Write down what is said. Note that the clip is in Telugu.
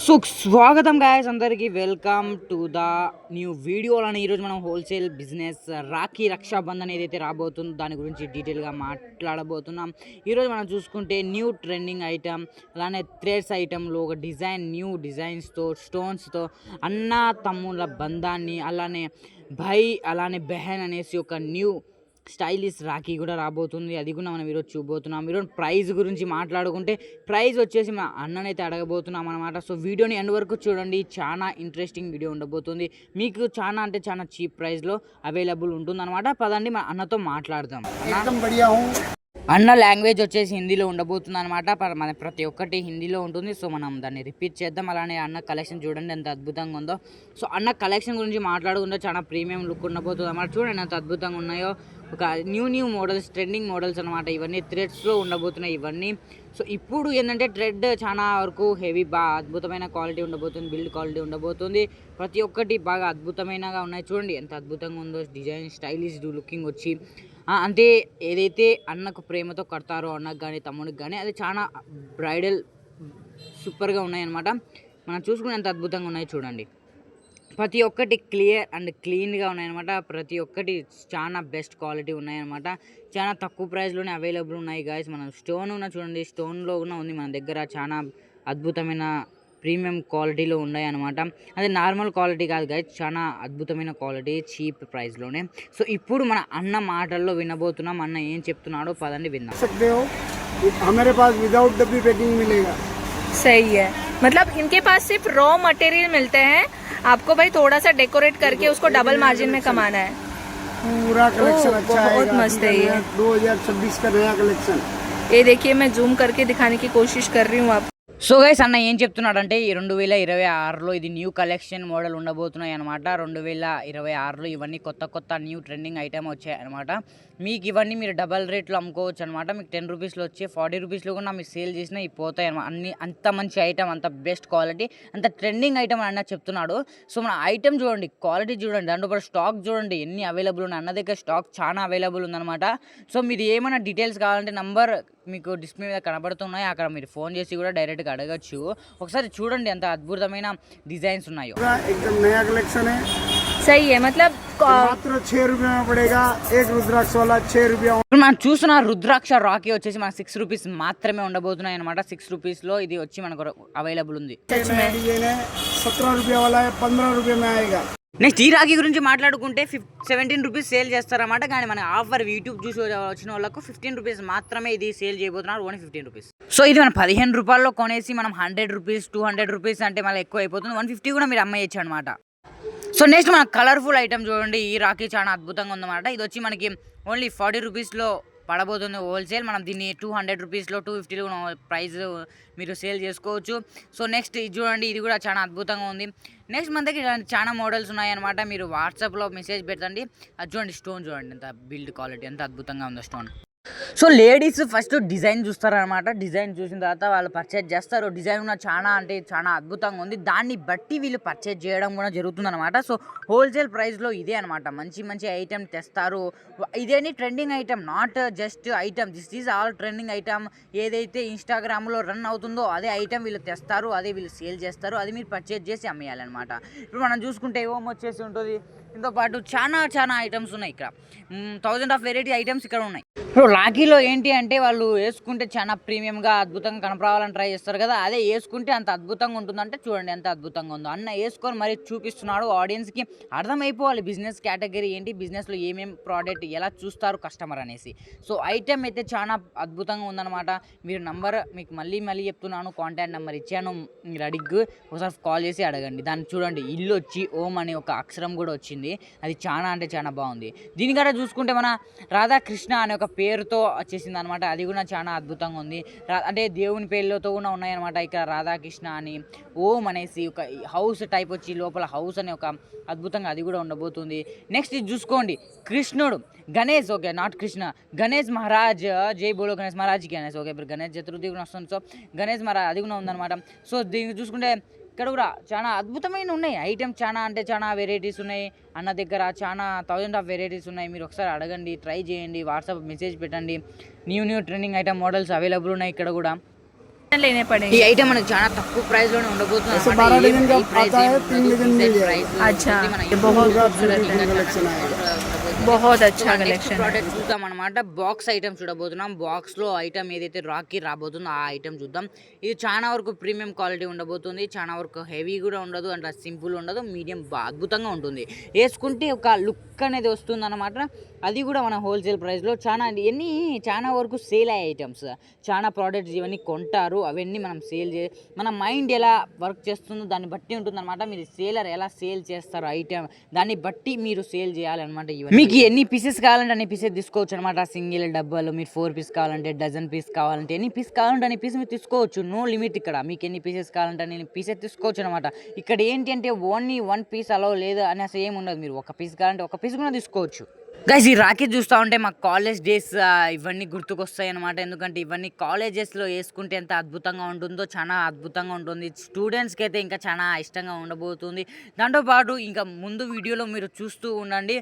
సో స్వాగతం గాయస్ అందరికీ వెల్కమ్ టు ద న్యూ వీడియోలని ఈరోజు మనం హోల్సేల్ బిజినెస్ రాఖీ రక్షాబంధన్ ఏదైతే రాబోతుందో దాని గురించి డీటెయిల్గా మాట్లాడబోతున్నాం. ఈరోజు మనం చూసుకుంటే న్యూ ట్రెండింగ్ ఐటమ్, అలానే థ్రెడ్స్ ఐటెంలో ఒక న్యూ డిజైన్స్తో స్టోన్స్తో అన్న తమ్ముల బంధాన్ని, అలానే అలానే బెహన్ అనేసి ఒక న్యూ స్టైలిష్ రాఖీ కూడా రాబోతుంది. అది కూడా మనం ఈరోజు చూడబోతున్నాం. ఈరోజు ప్రైస్ గురించి మాట్లాడుకుంటే ప్రైస్ వచ్చేసి మా అన్ననైతే అడగబోతున్నాం అనమాట. సో వీడియోని ఎండ్ వరకు చూడండి, చాలా ఇంట్రెస్టింగ్ వీడియో ఉండబోతుంది. మీకు చాలా చీప్ ప్రైస్లో అవైలబుల్ ఉంటుంది అనమాట. పదండి మా అన్నతో మాట్లాడదాం. అన్న లాంగ్వేజ్ వచ్చేసి హిందీలో ఉండబోతుంది అనమాట. మన ప్రతి ఒక్కటి హిందీలో ఉంటుంది. సో మనం దాన్ని రిపీట్ చేద్దాం. అలానే అన్న కలెక్షన్ చూడండి ఎంత అద్భుతంగా ఉందో. సో అన్న కలెక్షన్ గురించి మాట్లాడుకుంటే చాలా ప్రీమియం లుక్ ఉండబోతుంది అన్నమాట. చూడండి ఎంత అద్భుతంగా ఉన్నాయో. ఒక న్యూ మోడల్స్, ట్రెండింగ్ మోడల్స్ అనమాట. ఇవన్నీ థ్రెడ్స్లో ఉండబోతున్నాయి ఇవన్నీ. సో ఇప్పుడు ఏంటంటే థ్రెడ్ చాలా వరకు హెవీ, బాగా అద్భుతమైన క్వాలిటీ ఉండబోతుంది, బిల్డ్ క్వాలిటీ ఉండబోతుంది. ప్రతి ఒక్కటి బాగా అద్భుతమైనగా ఉన్నాయి. చూడండి ఎంత అద్భుతంగా ఉందో. డిజైన్ స్టైలిష్ లుకింగ్ వచ్చి అంటే ఏదైతే అన్నకు ప్రేమతో కడతారో అన్నకు కానీ తమ్ముడికి కానీ అది చాలా బ్రైడల్ సూపర్గా ఉన్నాయన్నమాట. మనం చూసుకుని ఎంత అద్భుతంగా ఉన్నాయి చూడండి. ప్రతి ఒక్కటి క్లియర్ అండ్ క్లీన్గా ఉన్నాయన్నమాట. ప్రతి ఒక్కటి చాలా బెస్ట్ క్వాలిటీ ఉన్నాయన్నమాట. చాలా తక్కువ ప్రైస్లోనే అవైలబుల్ ఉన్నాయి గాయస్. మనం స్టోన్ ఉన్న చూడండి, స్టోన్లో కూడా ఉంది మన దగ్గర. చాలా అద్భుతమైన ప్రీమియం క్వాలిటీలో ఉన్నాయి అనమాట. అది నార్మల్ క్వాలిటీ కాదు గాయస్, చాలా అద్భుతమైన క్వాలిటీ చీప్ ప్రైస్లోనే. సో ఇప్పుడు మన అన్న మాటల్లో వినబోతున్నాం. అన్న ఏం చెప్తున్నాడో పదండి విందాం. सही है, मतलब इनके पास सिर्फ रॉ मटेरियल मिलते हैं. आपको भाई थोड़ा सा डेकोरेट करके उसको डबल मार्जिन में कमाना है. पूरा कलेक्शन अच्छा है, बहुत मस्त है ये 2026 का नया कलेक्शन. ये देखिए, मैं जूम करके दिखाने की कोशिश कर रही हूँ आपको. సో గైస్ అన్న ఏం చెప్తున్నాడంటే ఈ 2026లో ఇది న్యూ కలెక్షన్ మోడల్ ఉండబోతున్నాయి అనమాట. 2026లో ఇవన్నీ కొత్త న్యూ ట్రెండింగ్ ఐటమ్ వచ్చాయి అనమాట. మీకు ఇవన్నీ మీరు డబల్ రేట్లో అమ్ముకోవచ్చు అనమాట. మీకు 10 రూపీస్లో వచ్చి 40 రూపీస్లో కూడా మీరు సేల్ చేసినా ఇవి పోతాయి అనమాట. అంత మంచి ఐటమ్, అంత బెస్ట్ క్వాలిటీ, అంత ట్రెండింగ్ ఐటమ్ అని అన్న చెప్తున్నాడు. సో మన ఐటమ్ చూడండి, క్వాలిటీ చూడండి, దాంట్లో స్టాక్ చూడండి ఎన్ని అవైలబుల్ ఉన్నాయి. అన్న దగ్గర స్టాక్ చాలా అవైలబుల్ ఉందన్నమాట. సో మీరు ఏమైనా డీటెయిల్స్ కావాలంటే నంబర్ మీకు డిస్ప్లే మీద కనబడుతున్నాయి, అక్కడ మీరు ఫోన్ చేసి కూడా డైరెక్ట్గా అడగచ్చు. ఒకసారి చూడండి ఎంత అద్భుతమైన డిజైన్స్ ఉన్నాయో. మనం చూస్తున్న రుద్రాక్ష రాఖీ వచ్చేసి మన 6 రూపీస్ మాత్రమే ఉండబోతున్నాయి అనమాట. 6 రూపీస్లో ఇది వచ్చి మనకు అవైలబుల్ ఉంది. నెక్స్ట్ ఈ రాఖీ గురించి మాట్లాడుకుంటే 17 రూపీస్ సేల్ చేస్తారన్నమాట. కానీ మన ఆఫర్ యూట్యూబ్ చూసి వచ్చిన వాళ్ళకు 15 రూపీస్ మాత్రమే ఇది సేల్ చేయబోతున్నారు, ఓన్లీ 15 రూపీస్. సో ఇది మనం 15 రూపాయల్లో కొనేసి మనం 100 రూపీస్ 200 రూపీస్ అంటే మళ్ళీ ఎక్కువ అయిపోతుంది. 150 కూడా మీరు అమ్మేయచ్చు అనమాట. సో నెక్స్ట్ మన కలర్ఫుల్ ఐటమ్ చూడండి. ఈ రాఖీ చాలా అద్భుతంగా ఉందన్నమాట. ఇది వచ్చి మనకి ఓన్లీ 40 రూపీస్లో పడబోతుంది హోల్సేల్. మనం దీన్ని 200 రూపీస్లో 250లో ప్రైస్ మీరు సేల్ చేసుకోవచ్చు. సో నెక్స్ట్ ఇది చూడండి, ఇది కూడా చాలా అద్భుతంగా ఉంది. నెక్స్ట్ మన దగ్గర చాలా మోడల్స్ ఉన్నాయన్నమాట. మీరు వాట్సాప్లో మెసేజ్ పెట్టండి. అది చూడండి, స్టోన్ చూడండి ఎంత బిల్డ్ క్వాలిటీ, ఎంత అద్భుతంగా ఉందో stone. So ladies first design చూస్తారనమాట. డిజైన్ చూసిన తర్వాత వాళ్ళు పర్చేజ్ చేస్తారు. డిజైన్ కూడా చాలా అద్భుతంగా ఉంది. దాన్ని బట్టి వీళ్ళు పర్చేజ్ చేయడం కూడా జరుగుతుందన్నమాట. సో హోల్సేల్ ప్రైస్లో ఇదే అనమాట. మంచి ఐటెం తెస్తారు. ఇదేని trending item, not just item. This is all trending item. ఏదైతే ఇన్స్టాగ్రామ్లో రన్ అవుతుందో అదే ఐటమ్ వీళ్ళు తెస్తారు, అదే వీళ్ళు సేల్ చేస్తారు, అది మీరు పర్చేజ్ చేసి అమ్మేయాలన్నమాట. ఇప్పుడు మనం చూసుకుంటే ఓం వచ్చేసి ఉంటుంది. దీంతో పాటు చాలా ఐటమ్స్ ఉన్నాయి. ఇక్కడ 1000 ఆఫ్ వెరైటీ ఐటమ్స్ ఇక్కడ ఉన్నాయి. ఇప్పుడు రాఖీలో ఏంటి అంటే వాళ్ళు వేసుకుంటే చాలా ప్రీమియంగా అద్భుతంగా కనపరావాలని ట్రై చేస్తారు కదా, అదే వేసుకుంటే అంత అద్భుతంగా ఉంటుందంటే చూడండి ఎంత అద్భుతంగా ఉందో. అన్న వేసుకొని మరీ చూపిస్తున్నాడు. ఆడియన్స్కి అర్థమైపోవాలి బిజినెస్ కేటగిరీ ఏంటి, బిజినెస్లో ఏమేమి ప్రోడక్ట్ ఎలా చూస్తారు కస్టమర్ అనేసి. సో ఐటెం అయితే చాలా అద్భుతంగా ఉందన్నమాట. మీరు నంబర్ మీకు మళ్ళీ చెప్తున్నాను, కాంటాక్ట్ నెంబర్ ఇచ్చాను, మీరు అడిగి ఒకసారి కాల్ చేసి అడగండి. దాన్ని చూడండి, ఇల్లు వచ్చి ఓం అనే ఒక అక్షరం కూడా వచ్చింది. అది చాలా బాగుంది. దీనికన్నా చూసుకుంటే మన రాధాకృష్ణ అనే ఒక పేరుతో వచ్చేసింది అనమాట. అది కూడా చాలా అద్భుతంగా ఉంది. అంటే దేవుని పేర్లతో కూడా ఉన్నాయన్నమాట. ఇక్కడ రాధాకృష్ణ అని ఓం అనేసి ఒక హౌస్ టైప్ వచ్చి లోపల హౌస్ అనే ఒక అద్భుతంగా అది కూడా ఉండబోతుంది. నెక్స్ట్ ఇది చూసుకోండి, కృష్ణుడు గణేష్, ఓకే నాట్ కృష్ణ, గణేష్ మహారాజ్, జై బోలో గణేష్ మహారాజ్కి అనేసి. ఓకే ఇప్పుడు గణేష్ చతుర్థి కూడా వస్తుంది. సో గణేష్ మహారాజ్ అది కూడా ఉందన్నమాట. సో దీనికి చూసుకుంటే ఇక్కడ కూడా చాలా అద్భుతమైన ఉన్నాయి ఐటమ్స్. చాలా వెరైటీస్ ఉన్నాయి అన్న దగ్గర. 1000 ఆఫ్ వెరైటీస్ ఉన్నాయి. మీరు ఒకసారి అడగండి, ట్రై చేయండి, వాట్సాప్ మెసేజ్ పెట్టండి. New trending item models available ఉన్నాయి ఇక్కడ కూడా. लेने ఈ पड़ेंगे। ఐటమ్ మనకి చాలా తక్కువ ప్రైస్ లోనే ఉండబోతుంది ऐसे అన్నమాట. 12 ఏం डिजाइन का ఈ ప్రైస్ आता ఏం है, ఉండదు. 3 डिजाइन मिल Set जाएगा। price अच्छा, ఉంటుంది. మన ये बहुत पूरा खूबसूरत beautiful है, collection आएगा। बहुत अच्छा कलेक्शन है। ప్రోడక్ట్ చూద్దాం అనమాట. బాక్స్ ఐటమ్ చూడబోతున్నాం. బాక్స్ లో ఐటమ్ ఏదైతే రాకీ రాబోతుందో ఆ ఐటమ్ చూద్దాం. ఇది చాలా వరకు ప్రీమియం క్వాలిటీ ఉండబోతుంది. చాలా వరకు హెవీ కూడా ఉండదు, అంటే సింపుల్ ఉండదు, మీడియం అద్భుతంగా ఉంటుంది. వేసుకుంటే ఒక లుక్ అనేది వస్తుంది అనమాట. అది కూడా మన హోల్సేల్ ప్రైస్లో చాలా వరకు సేల్ అయ్యే ఐటమ్స్, చాలా ప్రోడక్ట్స్ ఇవన్నీ కొంటారు. అవన్నీ మనం సేల్ మన మైండ్ ఎలా వర్క్ చేస్తుందో దాన్ని బట్టి ఉంటుంది అనమాట. మీరు సేలర్ ఎలా సేల్ చేస్తారు ఐటమ్, దాన్ని బట్టి మీరు సేల్ చేయాలన్నమాట. మీకు ఎన్ని పీసెస్ కావాలంటే అన్ని పీసెస్ తీసుకోవచ్చు అనమాట. సింగిల్ డబ్బాలు మీరు 4 పీస్ కావాలంటే, డజన్ పీస్ కావాలంటే, ఎన్ని పీస్ కావాలంటే అన్ని పీస్ మీరు తీసుకోవచ్చు. నో లిమిట్ ఇక్కడ. మీకు ఎన్ని పీసెస్ కావాలంటే అన్ని పీసెస్ తీసుకోవచ్చు అనమాట. ఇక్కడ ఏంటి అంటే ఓన్లీ 1 పీస్ అలా లేదు అని అసలు ఏమి ఉండదు. మీరు ఒక పీస్ కావాలంటే ఒక పీస్ కూడా తీసుకోవచ్చు. గైస్, ఈ రాఖీ చూస్తూ ఉంటే మా కాలేజ్ డేస్ ఇవన్నీ గుర్తుకొస్తాయి అనమాట. ఎందుకంటే ఇవన్నీ కాలేజెస్లో వేసుకుంటే ఎంత అద్భుతంగా ఉంటుందో, చాలా అద్భుతంగా ఉంటుంది. స్టూడెంట్స్కి అయితే ఇంకా చాలా ఇష్టంగా ఉండబోతుంది. దాంతోపాటు ఇంకా ముందు వీడియోలో మీరు చూస్తూ ఉండండి.